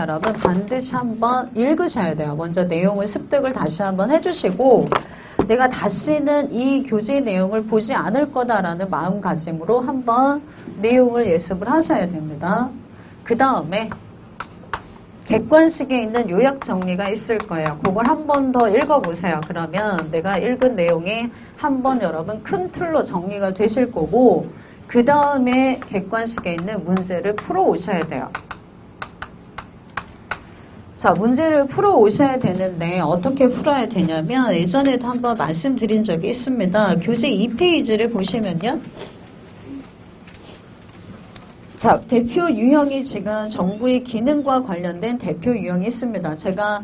여러분 반드시 한번 읽으셔야 돼요. 먼저 내용을 습득을 다시 한번 해주시고 내가 다시는 이 교재 내용을 보지 않을 거다라는 마음가짐으로 한번 내용을 예습을 하셔야 됩니다. 그 다음에 객관식에 있는 요약 정리가 있을 거예요. 그걸 한 번 더 읽어보세요. 그러면 내가 읽은 내용이 한번 여러분 큰 틀로 정리가 되실 거고 그 다음에 객관식에 있는 문제를 풀어 오셔야 돼요. 자, 문제를 풀어 오셔야 되는데 어떻게 풀어야 되냐면 예전에도 한번 말씀드린 적이 있습니다. 교재 2페이지를 보시면요. 자, 대표 유형이 지금 정부의 기능과 관련된 대표 유형이 있습니다. 제가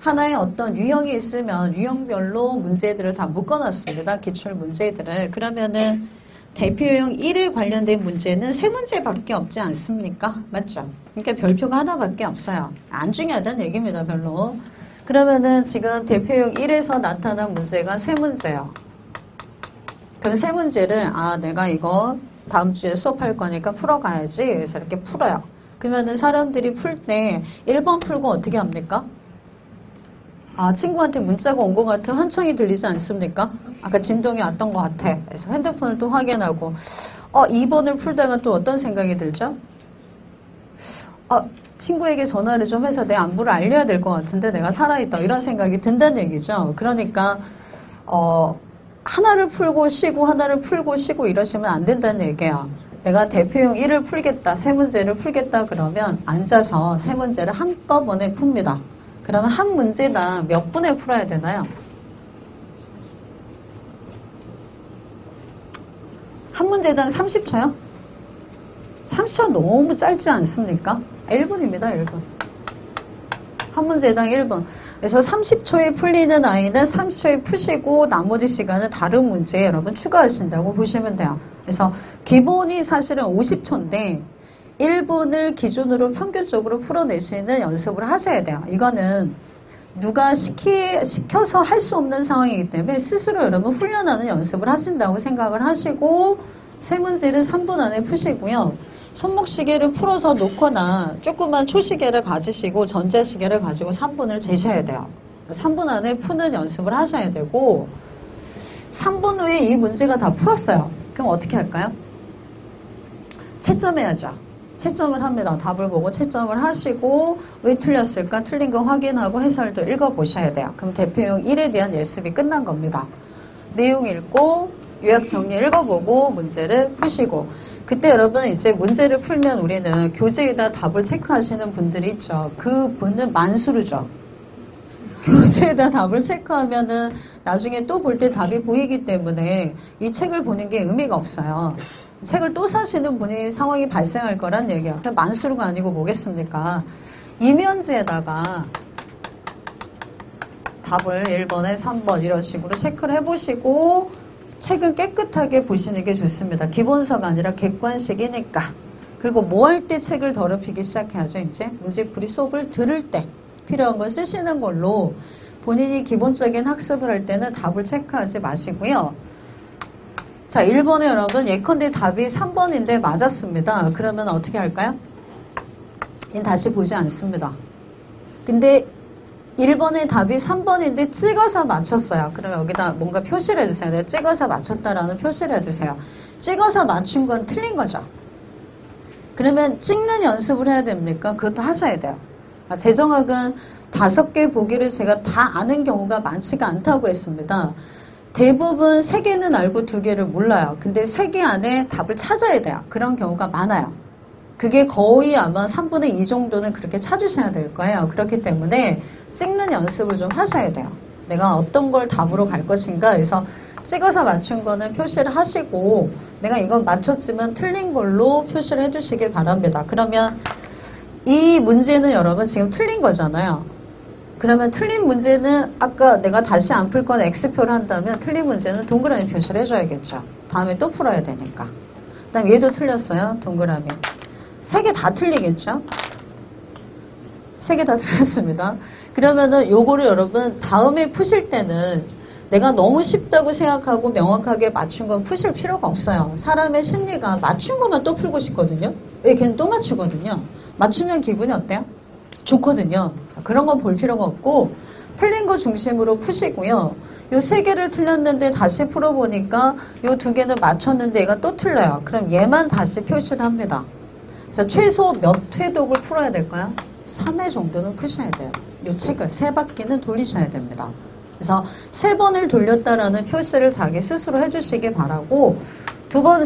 하나의 어떤 유형이 있으면 유형별로 문제들을 다 묶어놨습니다. 기출 문제들을. 그러면은 대표 유형 1에 관련된 문제는 3문제밖에 없지 않습니까? 맞죠? 그러니까 별표가 하나밖에 없어요. 안 중요하다는 얘기입니다. 별로. 그러면은 지금 대표 유형 1에서 나타난 문제가 3문제예요. 그럼 3문제를 내가 이거 다음 주에 수업할 거니까 풀어가야지. 그래서 이렇게 풀어요. 그러면은 사람들이 풀 때 1번 풀고 어떻게 합니까? 친구한테 문자가 온 것 같은 환청이 들리지 않습니까? 아까 진동이 왔던 것 같아. 그래서 핸드폰을 또 확인하고 2번을 풀다가 또 어떤 생각이 들죠? 친구에게 전화를 좀 해서 내 안부를 알려야 될 것 같은데 내가 살아있다. 이런 생각이 든다는 얘기죠. 그러니까 하나를 풀고 쉬고 하나를 풀고 쉬고 이러시면 안 된다는 얘기예요. 내가 대표형 1을 풀겠다. 3문제를 풀겠다 그러면 앉아서 3문제를 한꺼번에 풉니다. 그러면 한 문제당 몇 분에 풀어야 되나요? 한 문제당 30초요? 30초 너무 짧지 않습니까? 1분입니다. 1분. 한 문제당 1분. 그래서 30초에 풀리는 아이는 30초에 푸시고 나머지 시간은 다른 문제에 여러분 추가하신다고 보시면 돼요. 그래서 기본이 사실은 50초인데 1분을 기준으로 평균적으로 풀어내시는 연습을 하셔야 돼요. 이거는 누가 시켜서 할 수 없는 상황이기 때문에 스스로 여러분 훈련하는 연습을 하신다고 생각을 하시고 3문제를 3분 안에 푸시고요. 손목시계를 풀어서 놓거나 조그만 초시계를 가지시고 전자시계를 가지고 3분을 재셔야 돼요. 3분 안에 푸는 연습을 하셔야 되고 3분 후에 이 문제가 다 풀었어요. 그럼 어떻게 할까요? 채점해야죠. 채점을 합니다. 답을 보고 채점을 하시고 왜 틀렸을까? 틀린 거 확인하고 해설도 읽어보셔야 돼요. 그럼 대표형 1에 대한 예습이 끝난 겁니다. 내용 읽고 요약 정리 읽어보고 문제를 푸시고 그때 여러분 이제 문제를 풀면 우리는 교재에다 답을 체크하시는 분들이 있죠. 그 분은 만수르죠. 교재에다 답을 체크하면은 나중에 또 볼 때 답이 보이기 때문에 이 책을 보는 게 의미가 없어요. 책을 또 사시는 분이 상황이 발생할 거란 얘기야. 그냥 만수르가 아니고 뭐겠습니까? 이면지에다가 답을 1번에 3번 이런 식으로 체크를 해보시고 책은 깨끗하게 보시는 게 좋습니다. 기본서가 아니라 객관식이니까. 그리고 뭐 할 때 책을 더럽히기 시작해야죠. 이제 문제풀이 수업을 들을 때 필요한 걸 쓰시는 걸로 본인이 기본적인 학습을 할 때는 답을 체크하지 마시고요. 자, 1번에 여러분 예컨대 답이 3번인데 맞았습니다. 그러면 어떻게 할까요? 다시 보지 않습니다. 근데 1번의 답이 3번인데 찍어서 맞췄어요. 그러면 여기다 뭔가 표시를 해주세요. 내가 찍어서 맞췄다라는 표시를 해주세요. 찍어서 맞춘 건 틀린 거죠. 그러면 찍는 연습을 해야 됩니까? 그것도 하셔야 돼요. 재정학은 5개 보기를 제가 다 아는 경우가 많지가 않다고 했습니다. 대부분 3개는 알고 2개를 몰라요. 근데 3개 안에 답을 찾아야 돼요. 그런 경우가 많아요. 그게 거의 아마 3분의 2 정도는 그렇게 찾으셔야 될 거예요. 그렇기 때문에 찍는 연습을 좀 하셔야 돼요. 내가 어떤 걸 답으로 갈 것인가 해서 찍어서 맞춘 거는 표시를 하시고 내가 이건 맞췄지만 틀린 걸로 표시를 해주시길 바랍니다. 그러면 이 문제는 여러분 지금 틀린 거잖아요. 그러면 틀린 문제는 아까 내가 다시 안 풀 건 X표를 한다면 틀린 문제는 동그라미 표시를 해줘야겠죠. 다음에 또 풀어야 되니까. 그 다음 얘도 틀렸어요. 동그라미. 3개 다 틀리겠죠? 3개 다 틀렸습니다. 그러면은 요거를 여러분 다음에 푸실 때는 내가 너무 쉽다고 생각하고 명확하게 맞춘 건 푸실 필요가 없어요. 사람의 심리가 맞춘 것만 또 풀고 싶거든요. 왜 걔는 또 맞추거든요. 맞추면 기분이 어때요? 좋거든요. 자, 그런 건 볼 필요가 없고 틀린 거 중심으로 푸시고요. 요 세 개를 틀렸는데 다시 풀어보니까 요 두 개는 맞췄는데 얘가 또 틀려요. 그럼 얘만 다시 표시를 합니다. 그래서 최소 몇 회독을 풀어야 될까요? 3회 정도는 푸셔야 돼요. 요 책을 세 바퀴는 돌리셔야 됩니다. 그래서 세 번을 돌렸다라는 표시를 자기 스스로 해주시기 바라고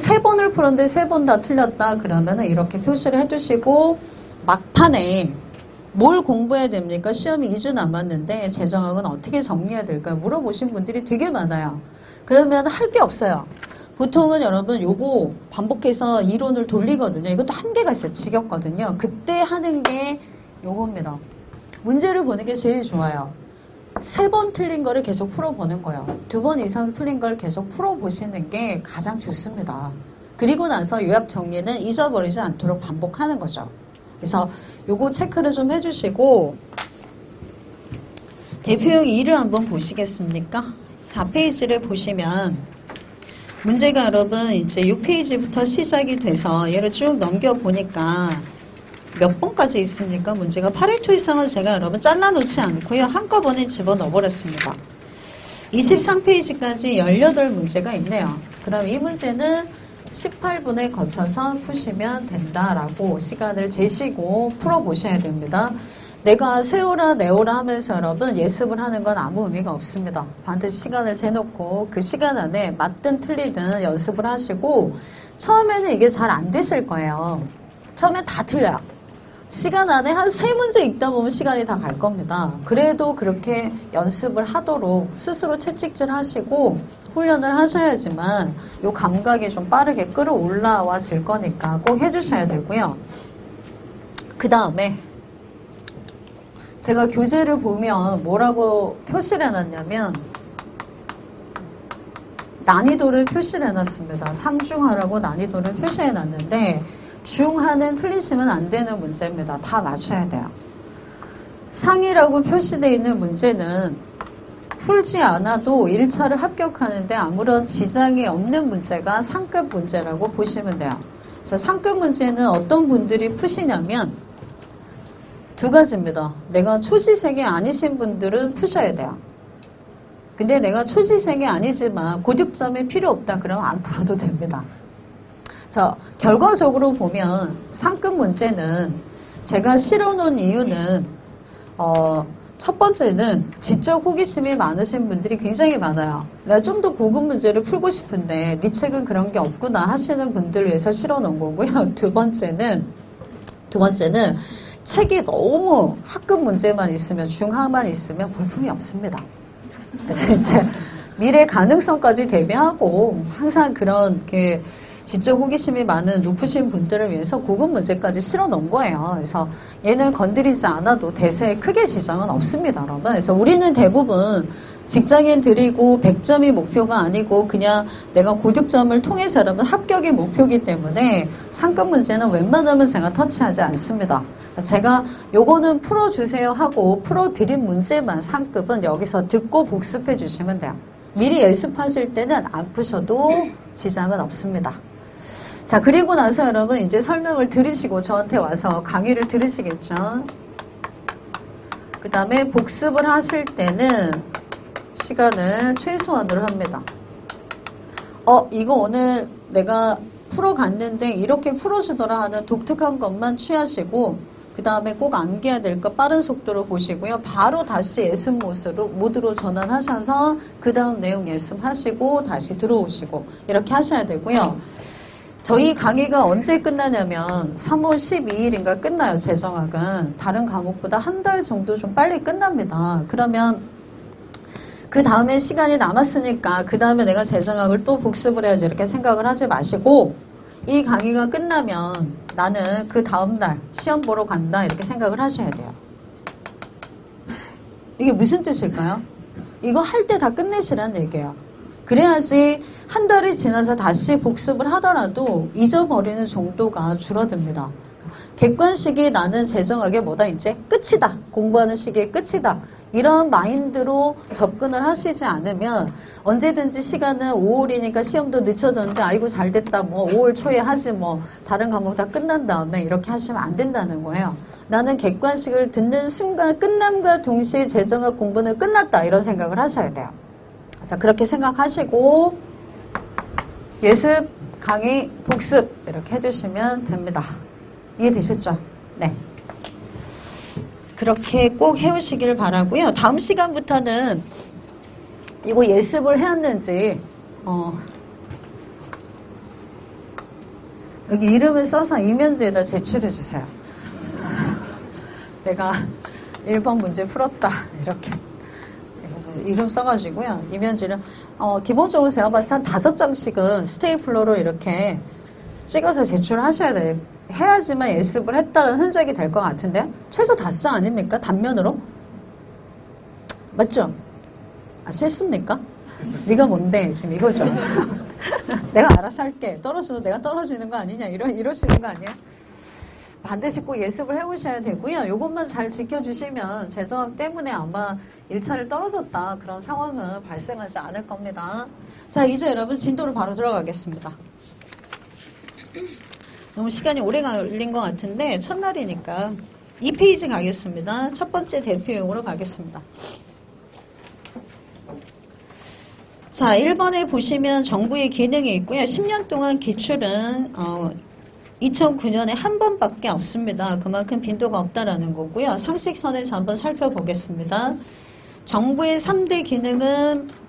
세 번을 풀었는데 세 번 다 틀렸다 그러면은 이렇게 표시를 해주시고 막판에 뭘 공부해야 됩니까? 시험이 2주 남았는데 재정학은 어떻게 정리해야 될까요? 물어보신 분들이 되게 많아요. 그러면 할 게 없어요. 보통은 여러분 요거 반복해서 이론을 돌리거든요. 이것도 한계가 있어요. 지겹거든요. 그때 하는 게 요겁니다. 문제를 보는 게 제일 좋아요. 3번 틀린 거를 계속 풀어보는 거예요. 2번 이상 틀린 걸 계속 풀어보시는 게 가장 좋습니다. 그리고 나서 요약 정리는 잊어버리지 않도록 반복하는 거죠. 그래서 요거 체크를 좀 해주시고 대표용 2를 한번 보시겠습니까? 4페이지를 보시면 문제가 여러분 이제 6페이지부터 시작이 돼서 얘를 쭉 넘겨보니까 몇 번까지 있습니까? 문제가 8회 이상은 제가 여러분 잘라놓지 않고요. 한꺼번에 집어넣어버렸습니다. 23페이지까지 18문제가 있네요. 그럼 이 문제는 18분에 거쳐서 푸시면 된다라고 시간을 재시고 풀어보셔야 됩니다. 내가 세오라 내오라 하면서 여러분 예습을 하는 건 아무 의미가 없습니다. 반드시 시간을 재놓고 그 시간 안에 맞든 틀리든 연습을 하시고 처음에는 이게 잘 안 되실 거예요. 처음엔 다 틀려요. 시간 안에 한 3문제 읽다 보면 시간이 다 갈 겁니다. 그래도 그렇게 연습을 하도록 스스로 채찍질 하시고 훈련을 하셔야지만 이 감각이 좀 빠르게 끌어올라와질 거니까 꼭 해주셔야 되고요. 그 다음에 제가 교재를 보면 뭐라고 표시를 해놨냐면 난이도를 표시를 해놨습니다. 상중하라고 난이도를 표시해놨는데 중하는 틀리시면 안 되는 문제입니다. 다 맞춰야 돼요. 상이라고 표시되어 있는 문제는 풀지 않아도 1차를 합격하는데 아무런 지장이 없는 문제가 상급 문제라고 보시면 돼요. 그래서 상급 문제는 어떤 분들이 푸시냐면 두 가지입니다. 내가 초시생이 아니신 분들은 푸셔야 돼요. 근데 내가 초시생이 아니지만 고득점이 필요 없다 그러면 안 풀어도 됩니다. 그래서 결과적으로 보면 상급 문제는 제가 실어놓은 이유는 첫 번째는 지적 호기심이 많으신 분들이 굉장히 많아요. 내가 좀 더 고급 문제를 풀고 싶은데 네 책은 그런 게 없구나 하시는 분들을 위해서 실어놓은 거고요. 두 번째는 책이 너무 학급 문제만 있으면 중하만 있으면 볼품이 없습니다. 그래서 이제 미래 가능성까지 대비하고 항상 그런 지적 호기심이 많은 높으신 분들을 위해서 고급 문제까지 실어 놓은 거예요. 그래서 얘는 건드리지 않아도 대세에 크게 지장은 없습니다, 여러분. 그래서 우리는 대부분 직장인들이고 100점이 목표가 아니고 그냥 내가 고득점을 통해서 여러분 합격이 목표이기 때문에 상급 문제는 웬만하면 제가 터치하지 않습니다. 제가 요거는 풀어주세요 하고 풀어드린 문제만 상급은 여기서 듣고 복습해 주시면 돼요. 미리 연습하실 때는 안 푸셔도 지장은 없습니다. 자, 그리고 나서 여러분 이제 설명을 들으시고 저한테 와서 강의를 들으시겠죠. 그 다음에 복습을 하실 때는 시간을 최소한으로 합니다. 이거 오늘 내가 풀어갔는데 이렇게 풀어주더라 하는 독특한 것만 취하시고 그 다음에 꼭 암기해야 될 거 빠른 속도로 보시고요. 바로 다시 예습 모드로 전환하셔서 그 다음 내용 예습하시고 다시 들어오시고 이렇게 하셔야 되고요. 저희 강의가 언제 끝나냐면 3월 12일인가 끝나요. 재정학은. 다른 과목보다 한 달 정도 좀 빨리 끝납니다. 그러면 그 다음에 시간이 남았으니까 그 다음에 내가 재정학을 또 복습을 해야지 이렇게 생각을 하지 마시고 이 강의가 끝나면 나는 그 다음날 시험 보러 간다 이렇게 생각을 하셔야 돼요. 이게 무슨 뜻일까요? 이거 할 때 다 끝내시라는 얘기예요. 그래야지 한 달이 지나서 다시 복습을 하더라도 잊어버리는 정도가 줄어듭니다. 객관식이 나는 재정학의 뭐다 이제 끝이다. 공부하는 시기의 끝이다. 이런 마인드로 접근을 하시지 않으면 언제든지 시간은 5월이니까 시험도 늦춰졌는데 아이고 잘 됐다. 뭐 5월 초에 하지 뭐 다른 과목 다 끝난 다음에 이렇게 하시면 안 된다는 거예요. 나는 객관식을 듣는 순간 끝남과 동시에 재정학 공부는 끝났다. 이런 생각을 하셔야 돼요. 자, 그렇게 생각하시고 예습, 강의, 복습 이렇게 해주시면 됩니다. 이해되셨죠? 네. 그렇게 꼭 해오시길 바라고요. 다음 시간부터는 이거 예습을 해왔는지 여기 이름을 써서 이면지에다 제출해 주세요. 내가 1번 문제 풀었다 이렇게 그래서 이름 써가지고요. 이면지를 기본적으로 제가 봤을 때 한 5장씩은 스테이플러로 이렇게 찍어서 제출하셔야 돼요. 해야지만 예습을 했다는 흔적이 될 것 같은데 최소 5장 아닙니까? 단면으로? 맞죠? 아, 싫습니까? 네가 뭔데 지금 이거죠. 내가 알아서 할게. 떨어져도 내가 떨어지는 거 아니냐 이러시는 거 아니에요? 반드시 꼭 예습을 해보셔야 되고요. 이것만 잘 지켜주시면 재정학 때문에 아마 1차를 떨어졌다 그런 상황은 발생하지 않을 겁니다. 자, 이제 여러분 진도로 바로 들어가겠습니다. 너무 시간이 오래 걸린 것 같은데 첫날이니까 2페이지 가겠습니다. 첫 번째 대표용으로 가겠습니다. 자, 1번에 보시면 정부의 기능이 있고요. 10년 동안 기출은 2009년에 한 번밖에 없습니다. 그만큼 빈도가 없다라는 거고요. 상식선에서 한번 살펴보겠습니다. 정부의 3대 기능은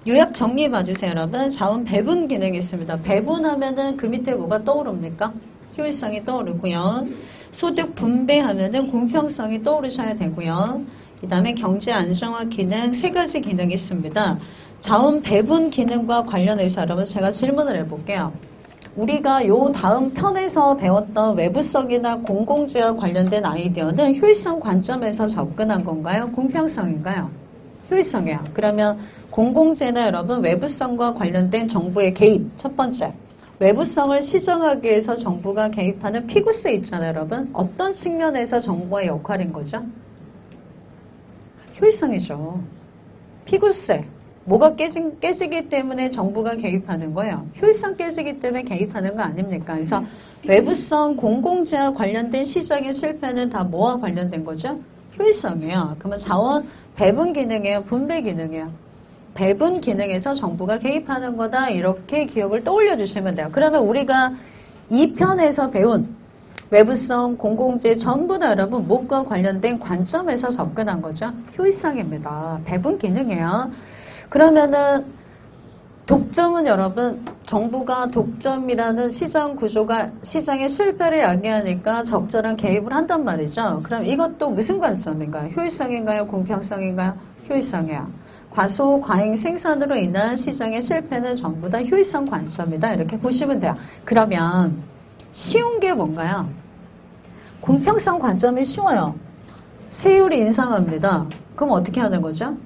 요약 정리해 봐주세요, 여러분. 자원 배분 기능이 있습니다. 배분하면은 그 밑에 뭐가 떠오릅니까? 효율성이 떠오르고요. 소득 분배하면은 공평성이 떠오르셔야 되고요. 그 다음에 경제 안정화 기능 3가지 기능이 있습니다. 자원 배분 기능과 관련해서 여러분 제가 질문을 해볼게요. 우리가 요 다음 편에서 배웠던 외부성이나 공공재와 관련된 아이디어는 효율성 관점에서 접근한 건가요? 공평성인가요? 효율성이에요. 그러면 공공재나 여러분 외부성과 관련된 정부의 개입 첫 번째 외부성을 시정하기 위해서 정부가 개입하는 피구세 있잖아요, 여러분. 어떤 측면에서 정부의 역할인 거죠? 효율성이죠. 피구세 뭐가 깨지기 때문에 정부가 개입하는 거예요? 효율성 깨지기 때문에 개입하는 거 아닙니까? 그래서 외부성 공공재와 관련된 시장의 실패는 다 뭐와 관련된 거죠? 효율성이에요. 그러면 자원 배분 기능이에요? 분배 기능이에요? 배분 기능에서 정부가 개입하는 거다. 이렇게 기억을 떠올려 주시면 돼요. 그러면 우리가 2편에서 배운 외부성, 공공재 전부 다 여러분 무엇과 관련된 관점에서 접근한 거죠? 효율성입니다. 배분 기능이에요. 그러면은 독점은 여러분 정부가 독점이라는 시장 구조가 시장의 실패를 야기하니까 적절한 개입을 한단 말이죠. 그럼 이것도 무슨 관점인가요? 효율성인가요? 공평성인가요? 효율성이야. 과소, 과잉 생산으로 인한 시장의 실패는 전부 다 효율성 관점이다. 이렇게 보시면 돼요. 그러면 쉬운 게 뭔가요? 공평성 관점이 쉬워요. 세율이 인상합니다. 그럼 어떻게 하는 거죠?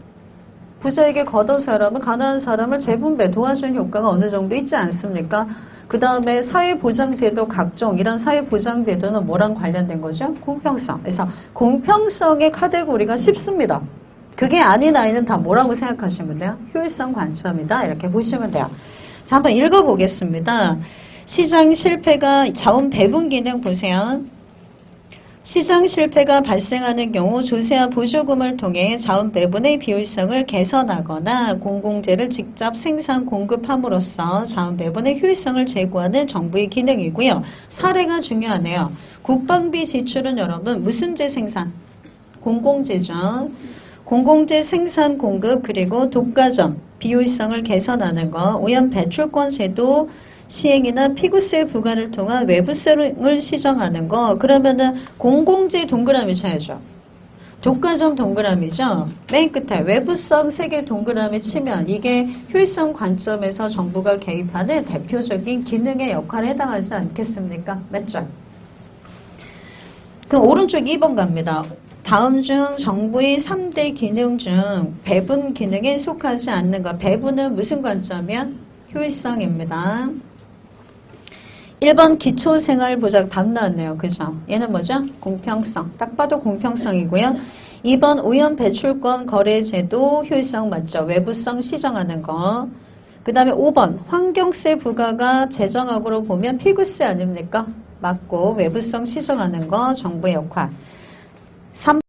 부자에게 걷어서 여러분 가난한 사람을 재분배 도와주는 효과가 어느 정도 있지 않습니까? 그 다음에 사회보장제도 각종 이런 사회보장제도는 뭐랑 관련된 거죠? 공평성. 그래서 공평성의 카테고리가 쉽습니다. 그게 아닌 아이는 다 뭐라고 생각하시면 돼요? 효율성 관점이다. 이렇게 보시면 돼요. 자, 한번 읽어보겠습니다. 시장 실패가 자원 배분 기능 보세요. 시장 실패가 발생하는 경우 조세와 보조금을 통해 자원 배분의 비효율성을 개선하거나 공공재를 직접 생산 공급함으로써 자원 배분의 효율성을 제고하는 정부의 기능이고요. 사례가 중요하네요. 국방비 지출은 여러분 무슨 재 생산? 공공재죠. 공공재 생산 공급 그리고 독과점 비효율성을 개선하는 거 오염 배출권 제도 시행이나 피구세 부과를 통한 외부세를 시정하는 거 그러면은 공공재 동그라미 쳐야죠. 독과점 동그라미죠. 맨 끝에 외부성 3개 동그라미 치면 이게 효율성 관점에서 정부가 개입하는 대표적인 기능의 역할에 해당하지 않겠습니까? 맞죠? 그럼 오른쪽 2번 갑니다. 다음 중 정부의 3대 기능 중 배분 기능에 속하지 않는 것. 배분은 무슨 관점이야? 효율성입니다. 1번 기초생활보장 답 나왔네요. 그죠? 얘는 뭐죠? 공평성. 딱 봐도 공평성이고요. 2번 오염 배출권 거래제도 효율성 맞죠? 외부성 시정하는 거. 그 다음에 5번 환경세 부과가 재정학으로 보면 피구세 아닙니까? 맞고 외부성 시정하는 거 정부의 역할. 3